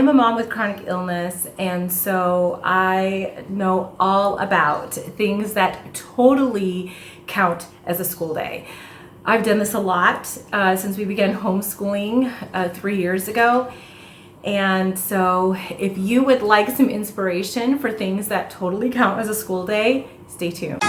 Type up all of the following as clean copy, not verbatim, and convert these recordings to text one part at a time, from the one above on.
am a mom with chronic illness, and so I know all about things that totally count as a school day. I've done this a lot since we began homeschooling 3 years ago. And so if you would like some inspiration for things that totally count as a school day, stay tuned.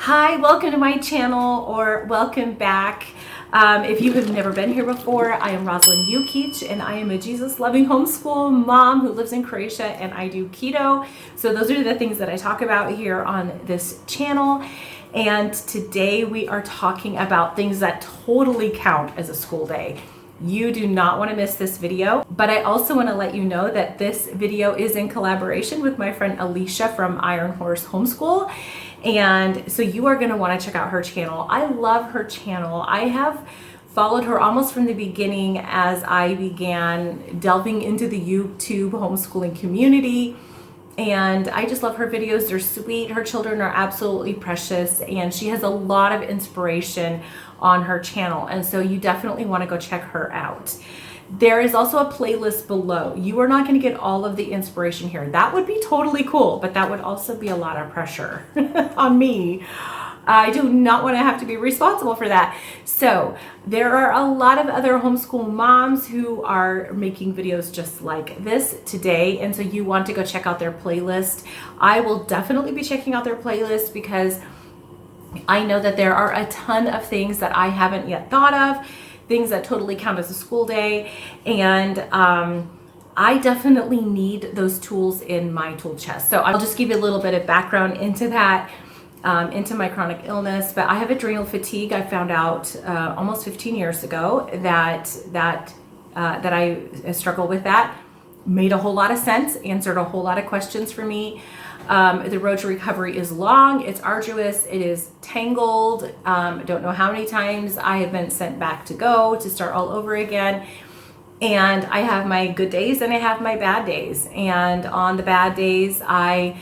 Hi, welcome to my channel, or welcome back. If you have never been here before, I am Rosalind Yukich, and I am a Jesus-loving homeschool mom who lives in Croatia, and I do keto. So those are the things that I talk about here on this channel. And today we are talking about things that totally count as a school day. You do not want to miss this video, but I also want to let you know that this video is in collaboration with my friend Alicia from Iron Horse Homeschool. And so you are going to want to check out her channel. I love her channel. I have followed her almost from the beginning as I began delving into the YouTube homeschooling community. And I just love her videos. They're sweet. Her children are absolutely precious. And she has a lot of inspiration on her channel. And so you definitely want to go check her out. There is also a playlist below. You are not going to get all of the inspiration here. That would be totally cool, but that would also be a lot of pressure on me. I do not want to have to be responsible for that. So there are a lot of other homeschool moms who are making videos just like this today. And so you want to go check out their playlist. I will definitely be checking out their playlist because I know that there are a ton of things that I haven't yet thought of, things that totally count as a school day. And I definitely need those tools in my tool chest. So I'll just give you a little bit of background into that, into my chronic illness. But I have adrenal fatigue. I found out almost 15 years ago that I struggle with that. Made a whole lot of sense, answered a whole lot of questions for me. The road to recovery is long, it's arduous, it is tangled. I don't know how many times I have been sent back to start all over again. And I have my good days and I have my bad days. And on the bad days, I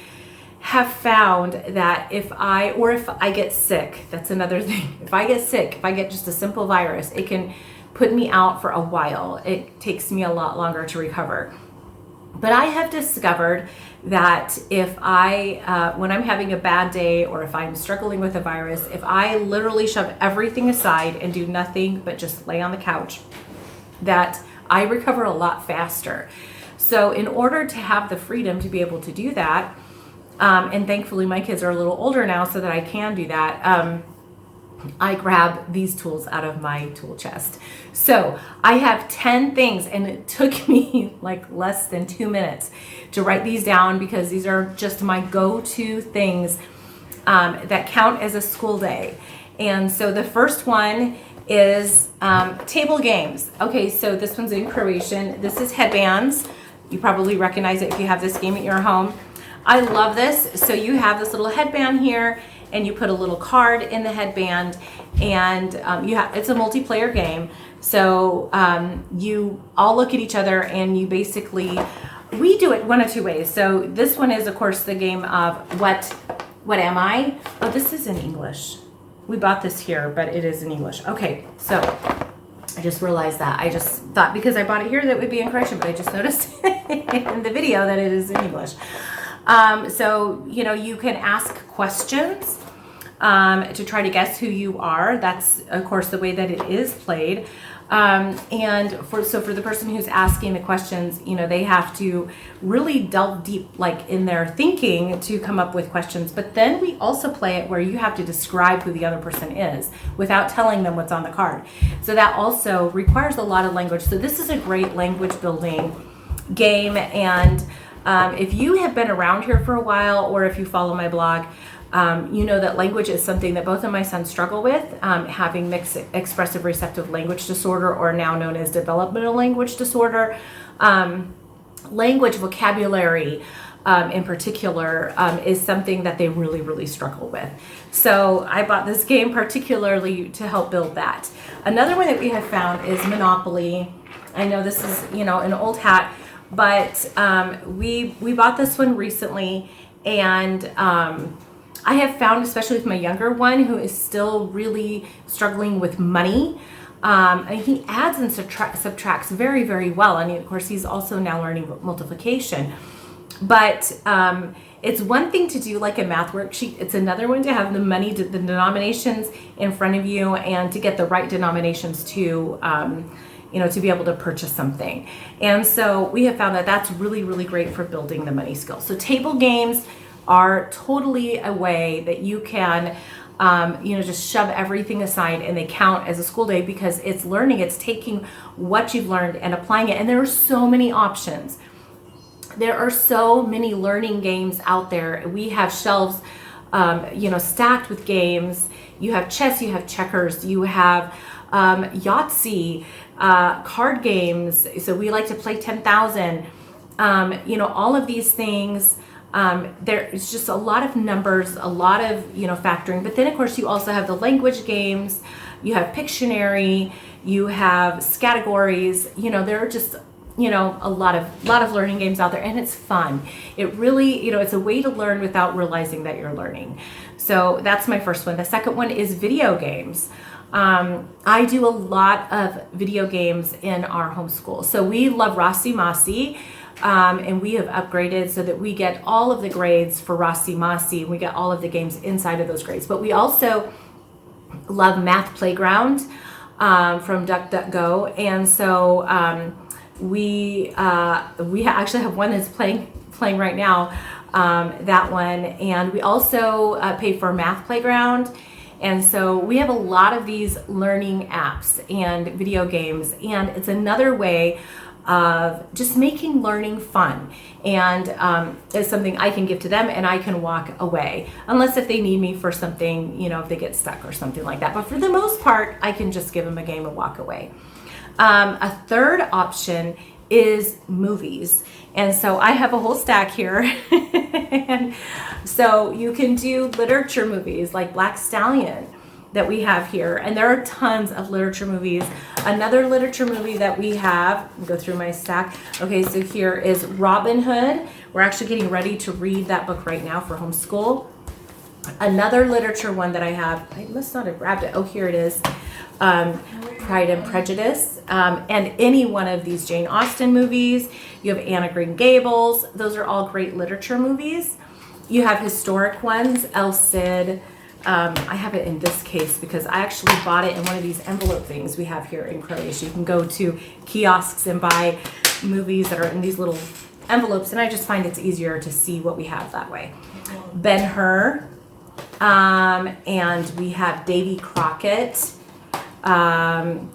have found that if I get sick, that's another thing. If I get sick, if I get just a simple virus, it can put me out for a while. It takes me a lot longer to recover. But I have discovered that if when I'm having a bad day or if I'm struggling with a virus, if I literally shove everything aside and do nothing but just lay on the couch, that I recover a lot faster. So in order to have the freedom to be able to do that, and thankfully my kids are a little older now so that I can do that, I grab these tools out of my tool chest. So I have 10 things, and it took me like less than 2 minutes to write these down because these are just my go-to things that count as a school day. And so the first one is table games. Okay, so this one's in Croatian. This is headbands. You probably recognize it if you have this game at your home. I love this. So you have this little headband here, and you put a little card in the headband, and it's a multiplayer game. So you all look at each other, and you basically, we do it one of two ways. So this one is, of course, the game of what am I? Oh, this is in English. We bought this here, but it is in English. Okay, so I just realized that. I just thought because I bought it here that it would be in Croatian, but I just noticed in the video that it is in English. So, you can ask questions to try to guess who you are. That's, of course, the way that it is played. And for the person who's asking the questions, they have to really delve deep, like in their thinking, to come up with questions. But then we also play it where you have to describe who the other person is without telling them what's on the card. So that also requires a lot of language. So this is a great language building game. And if you have been around here for a while, or if you follow my blog, you know that language is something that both of my sons struggle with, having mixed expressive receptive language disorder, or now known as developmental language disorder. Language vocabulary in particular is something that they really, really struggle with. So I bought this game particularly to help build that. Another one that we have found is Monopoly. I know this is, an old hat, but we bought this one recently, and I have found, especially with my younger one who is still really struggling with money, and he adds and subtracts very, very well. I mean, of course, he's also now learning multiplication. But it's one thing to do like a math worksheet. It's another one to have the money, the denominations in front of you, and to get the right denominations to, to be able to purchase something. And so we have found that that's really, really great for building the money skills. So table games are totally a way that you can, just shove everything aside, and they count as a school day because it's learning. It's taking what you've learned and applying it. And there are so many options. There are so many learning games out there. We have shelves, stacked with games. You have chess, you have checkers, you have Yahtzee, card games. So we like to play 10,000. All of these things. There's just a lot of numbers, a lot of, factoring. But then, of course, you also have the language games. You have Pictionary. You have categories. There are just a lot of learning games out there, and it's fun. It really, it's a way to learn without realizing that you're learning. So that's my first one. The second one is video games. I do a lot of video games in our homeschool. So we love Rossi Masi, and we have upgraded so that we get all of the grades for Rossi Masi. We get all of the games inside of those grades. But we also love Math Playground from DuckDuckGo, and so we actually have one that's playing right now, that one, and we also pay for Math Playground. And so we have a lot of these learning apps and video games, and it's another way of just making learning fun, and it's something I can give to them and I can walk away, unless if they need me for something, if they get stuck or something like that. But for the most part, I can just give them a game and walk away. A third option is movies. And so I have a whole stack here. And so you can do literature movies like Black Stallion that we have here. And there are tons of literature movies. Another literature movie that we have, I'll go through my stack. Okay, so here is Robin Hood. We're actually getting ready to read that book right now for homeschool. Another literature one that I have, I must not have grabbed it. Oh, here it is. Pride and Prejudice, and any one of these Jane Austen movies. You have Anne of Green Gables. Those are all great literature movies. You have historic ones, El Cid. I have it in this case because I actually bought it in one of these envelope things we have here in Croatia. You can go to kiosks and buy movies that are in these little envelopes, and I just find it's easier to see what we have that way. Ben-Hur, and we have Davy Crockett. And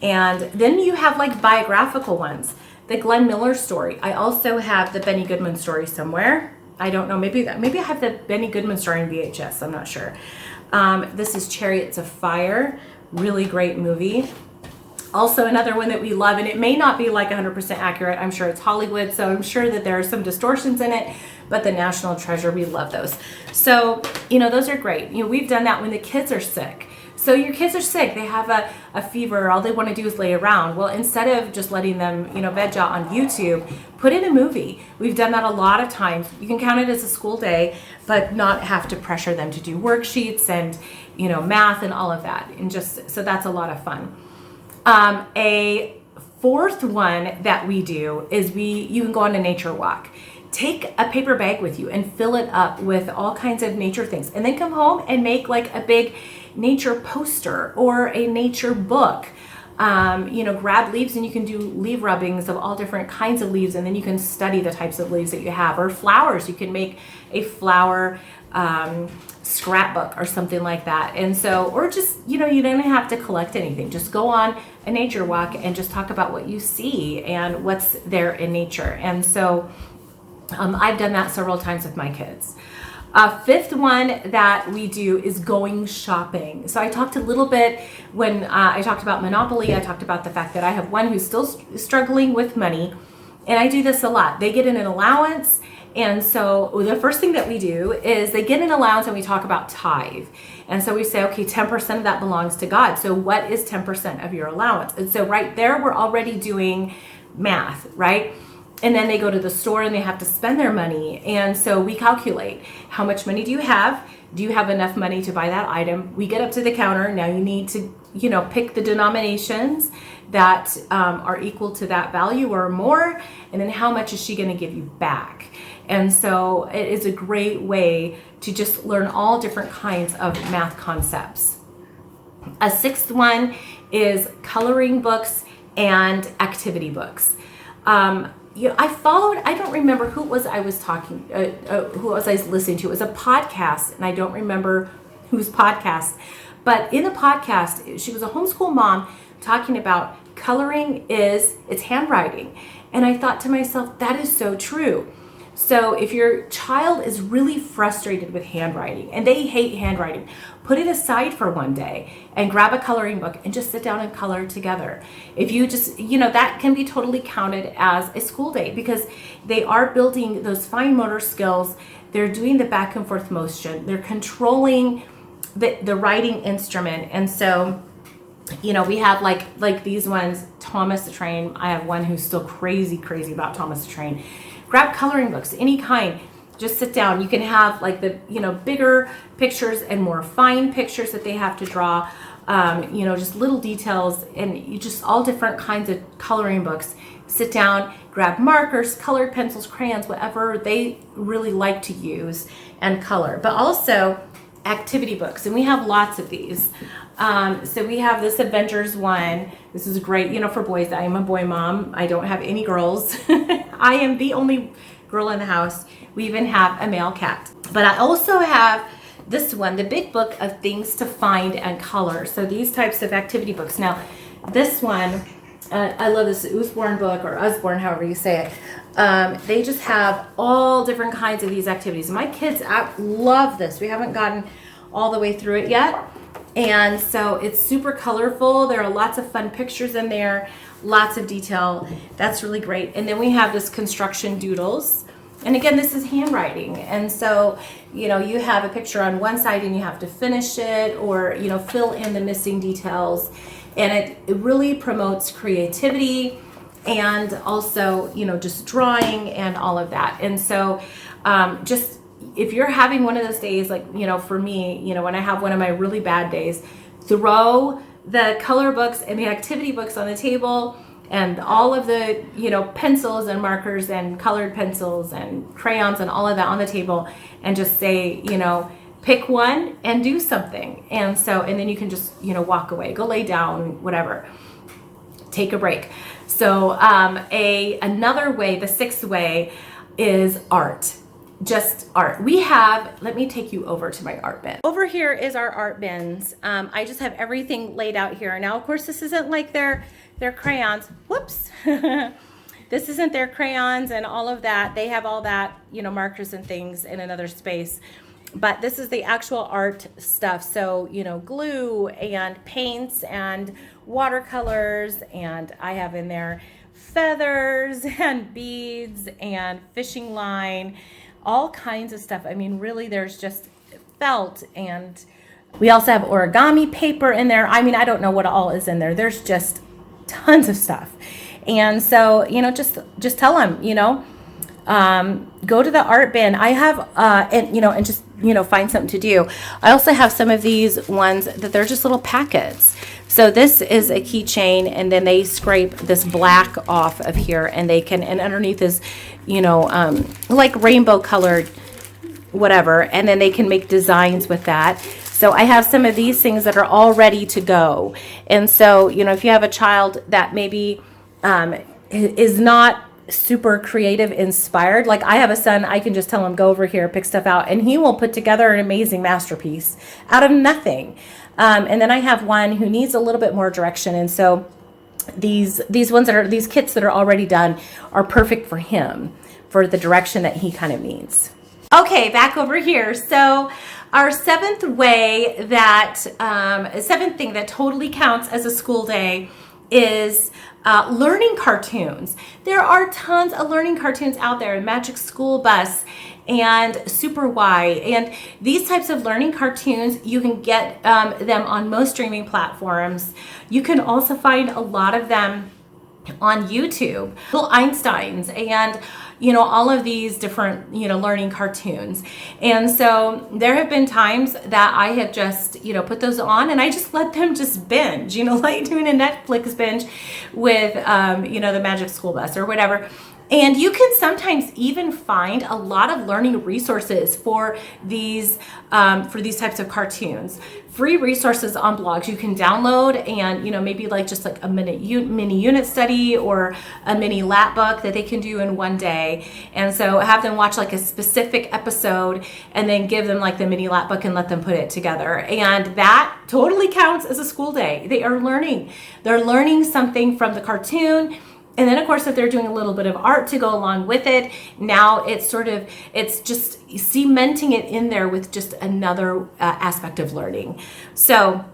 then you have like biographical ones, the Glenn Miller story. I also have the Benny Goodman story somewhere. I don't know, maybe I have the Benny Goodman story in VHS, I'm not sure. This is Chariots of Fire, really great movie. Also another one that we love, and it may not be like 100% accurate. I'm sure it's Hollywood, so I'm sure that there are some distortions in it, but the National Treasure, we love those. So, those are great. We've done that when the kids are sick. So your kids are sick, they have a fever, all they want to do is lay around. Well, instead of just letting them, veg out on YouTube, put in a movie. We've done that a lot of times. You can count it as a school day, but not have to pressure them to do worksheets and, math and all of that. And so that's a lot of fun. A fourth one that we do is you can go on a nature walk. Take a paper bag with you and fill it up with all kinds of nature things, and then come home and make like a big nature poster or a nature book. Grab leaves, and you can do leaf rubbings of all different kinds of leaves, and then you can study the types of leaves that you have. Or flowers, you can make a flower scrapbook or something like that. And so, or just, you don't have to collect anything. Just go on a nature walk and just talk about what you see and what's there in nature. And so I've done that several times with my kids. Fifth one that we do is going shopping. So I talked a little bit when I talked about Monopoly. I talked about the fact that I have one who's still struggling with money, and I do this a lot. They get an allowance, and so the first thing that we do is they get an allowance, and we talk about tithe. And so we say, okay, 10% of that belongs to God. So what is 10% of your allowance? And so right there, we're already doing math, right? And then they go to the store and they have to spend their money. And so we calculate, how much money do you have? Do you have enough money to buy that item? We get up to the counter. Now you need to, pick the denominations that are equal to that value or more. And then how much is she going to give you back? And so it is a great way to just learn all different kinds of math concepts. A sixth one is coloring books and activity books. I don't remember who it was I was talking, who was I listening to. It was a podcast, and I don't remember whose podcast. But in the podcast, she was a homeschool mom talking about coloring it's handwriting. And I thought to myself, that is so true. So if your child is really frustrated with handwriting and they hate handwriting, put it aside for one day and grab a coloring book and just sit down and color together. If you just, that can be totally counted as a school day because they are building those fine motor skills. They're doing the back and forth motion. They're controlling the writing instrument. And so, we have like these ones, Thomas the Train. I have one who's still crazy about Thomas the Train. Grab coloring books, any kind. Just sit down. You can have like the, bigger pictures and more fine pictures that they have to draw, just little details, and you just all different kinds of coloring books. Sit down, grab markers, colored pencils, crayons, whatever they really like to use and color. But also activity books, and we have lots of these. So we have this Avengers one. This is great, for boys. I am a boy mom. I don't have any girls. I am the only girl in the house. We even have a male cat. But I also have this one, the big book of things to find and color. So these types of activity books. Now, this one, I love this Usborne book, or Usborne, however you say it. They just have all different kinds of these activities. My kids love this. We haven't gotten all the way through it yet. And so it's super colorful. There are lots of fun pictures in there, lots of detail. That's really great. And then we have this construction doodles. And again, this is handwriting. And so, you have a picture on one side and you have to finish it or, fill in the missing details. And it really promotes creativity and also, just drawing and all of that. And so just if you're having one of those days, like, for me, when I have one of my really bad days, throw the color books and the activity books on the table and all of the, pencils and markers and colored pencils and crayons and all of that on the table and just say, pick one and do something. And then you can just, walk away, go lay down, whatever, take a break. So another way, the sixth way, is art. Just art. We have, let me take you over to my art bin. Over here is our art bins. I just have everything laid out here. Now, of course, this isn't like their crayons. Whoops. This isn't their crayons and all of that. They have all that, markers and things in another space. But this is the actual art stuff. So, glue and paints and watercolors. And I have in there feathers and beads and fishing line, all kinds of stuff. I mean, really, there's just felt, and we also have origami paper in there. I mean, I don't know what all is in there. There's just tons of stuff. And so, just tell them, go to the art bin. I have, and just, find something to do. I also have some of these ones that they're just little packets. So this is a keychain, and then they scrape this black off of here, and they can, and underneath is, like rainbow colored whatever, and then they can make designs with that. So I have some of these things that are all ready to go. And so, if you have a child that maybe is not super creative inspired, like I have a son, I can just tell him, go over here, pick stuff out, and he will put together an amazing masterpiece out of nothing. And then I have one who needs a little bit more direction, and so these ones that are, these kits that are already done are perfect for him, for the direction that he kind of needs. Okay, back over here. So our seventh way that, seventh thing that totally counts as a school day is learning cartoons. There are tons of learning cartoons out there, Magic School Bus and Super Y, and these types of learning cartoons, you can get them on most streaming platforms. You can also find a lot of them on YouTube, little Einsteins and all of these different learning cartoons. And so there have been times that I have just put those on and I just let them just binge, like doing a Netflix binge with the Magic School Bus or whatever. And you can sometimes even find a lot of learning resources for these types of cartoons. Free resources on blogs you can download, and maybe just like a mini unit study or a mini lap book that they can do in one day. And so have them watch like a specific episode and then give them like the mini lap book and let them put it together. And that totally counts as a school day. They are learning. They're learning something from the cartoon. And then, of course, if they're doing a little bit of art to go along with it, now it's just cementing it in there with just another aspect of learning. So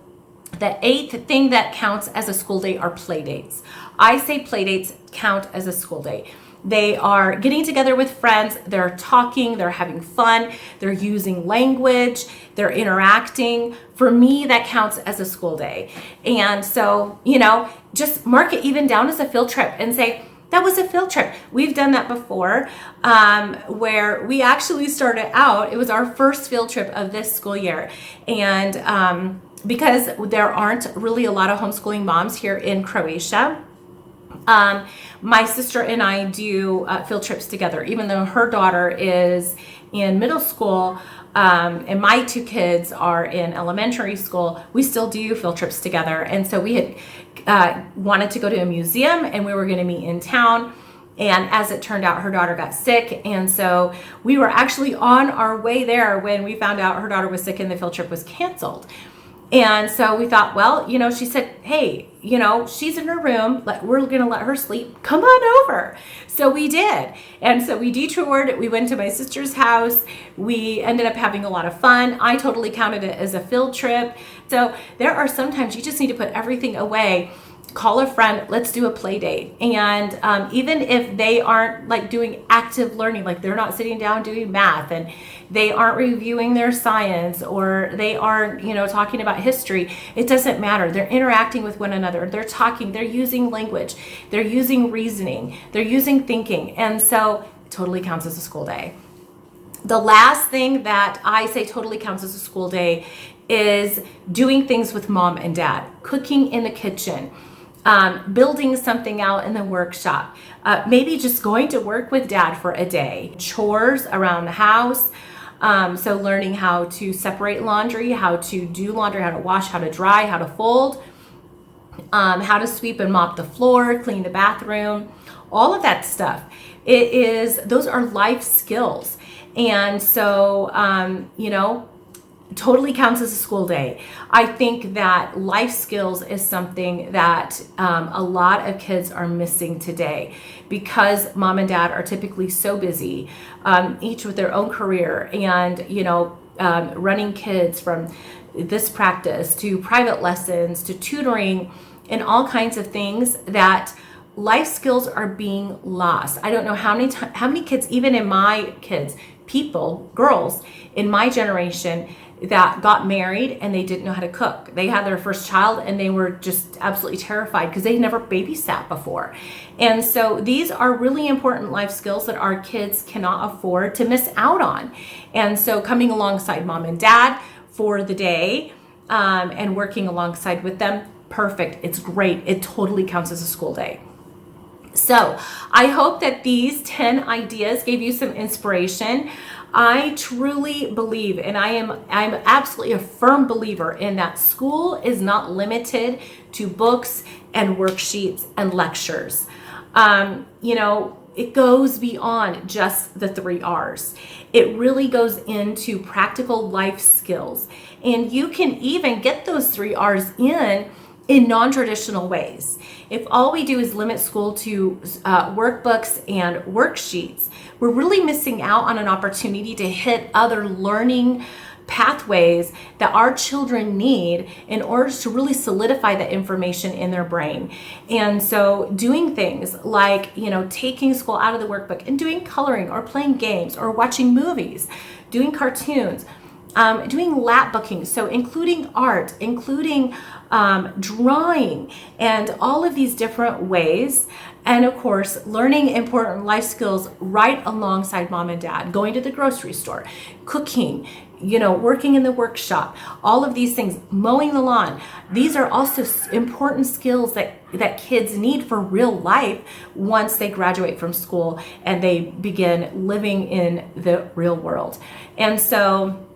the 8th thing that counts as a school day are play dates. I say play dates count as a school day. They are getting together with friends, they're talking, they're having fun, they're using language, they're interacting. For me, that counts as a school day. And so, just mark it even down as a field trip and say, that was a field trip. We've done that before, where we actually started out, it was our first field trip of this school year. And because there aren't really a lot of homeschooling moms here in Croatia, my sister and I do field trips together, even though her daughter is in middle school and my 2 kids are in elementary school. We still do field trips together. And so we had wanted to go to a museum and we were going to meet in town. And as it turned out, her daughter got sick. And so we were actually on our way there when we found out her daughter was sick and the field trip was canceled. And so we thought, well, she said, hey, she's in her room. We're going to let her sleep. Come on over. So we did. And so we detoured. We went to my sister's house. We ended up having a lot of fun. I totally counted it as a field trip. So there are sometimes you just need to put everything away. Call a friend, let's do a play date. And even if they aren't like doing active learning, like they're not sitting down doing math and they aren't reviewing their science or they aren't, talking about history, it doesn't matter. They're interacting with one another. They're talking, they're using language, they're using reasoning, they're using thinking. And so it totally counts as a school day. The last thing that I say totally counts as a school day is doing things with mom and dad, cooking in the kitchen, building something out in the workshop, maybe just going to work with dad for a day, chores around the house. So learning how to separate laundry, how to do laundry, how to wash, how to dry, how to fold, how to sweep and mop the floor, clean the bathroom, all of that stuff. Those are life skills. And so, totally counts as a school day. I think that life skills is something that a lot of kids are missing today because mom and dad are typically so busy, each with their own career and, running kids from this practice to private lessons to tutoring and all kinds of things that life skills are being lost. I don't know how many kids, even in my kids, girls in my generation that got married and they didn't know how to cook. They had their first child and they were just absolutely terrified because they never babysat before. And so these are really important life skills that our kids cannot afford to miss out on. And so coming alongside mom and dad for the day and working alongside with them, perfect. It's great. It totally counts as a school day. So I hope that these 10 ideas gave you some inspiration. I truly believe, and I'm absolutely a firm believer in that school is not limited to books and worksheets and lectures. It goes beyond just the 3 R's. It really goes into practical life skills. And you can even get those 3 R's in non-traditional ways. If all we do is limit school to workbooks and worksheets, we're really missing out on an opportunity to hit other learning pathways that our children need in order to really solidify the information in their brain. And so doing things like, taking school out of the workbook and doing coloring or playing games or watching movies, doing cartoons, doing lap booking, so including art, including drawing, and all of these different ways. And of course, learning important life skills right alongside mom and dad, going to the grocery store, cooking, working in the workshop, all of these things, mowing the lawn. These are also important skills that kids need for real life once they graduate from school and they begin living in the real world. And so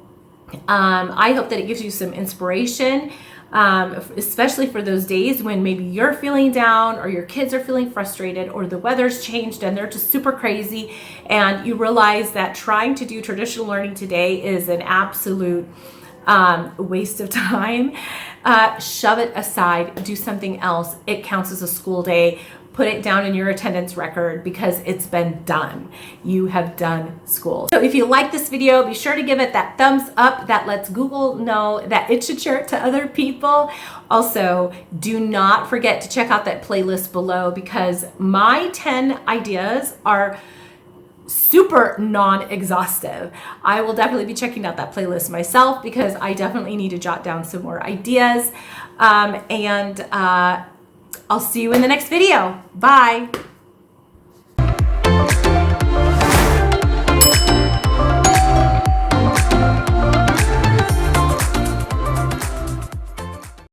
I hope that it gives you some inspiration, especially for those days when maybe you're feeling down or your kids are feeling frustrated or the weather's changed and they're just super crazy and you realize that trying to do traditional learning today is an absolute waste of time. Shove it aside, do something else. It counts as a school day. Put it down in your attendance record because it's been done. You have done school. So if you like this video, be sure to give it that thumbs up that lets Google know that it should share it to other people. Also, do not forget to check out that playlist below because my 10 ideas are super non-exhaustive. I will definitely be checking out that playlist myself because I definitely need to jot down some more ideas. I'll see you in the next video. Bye.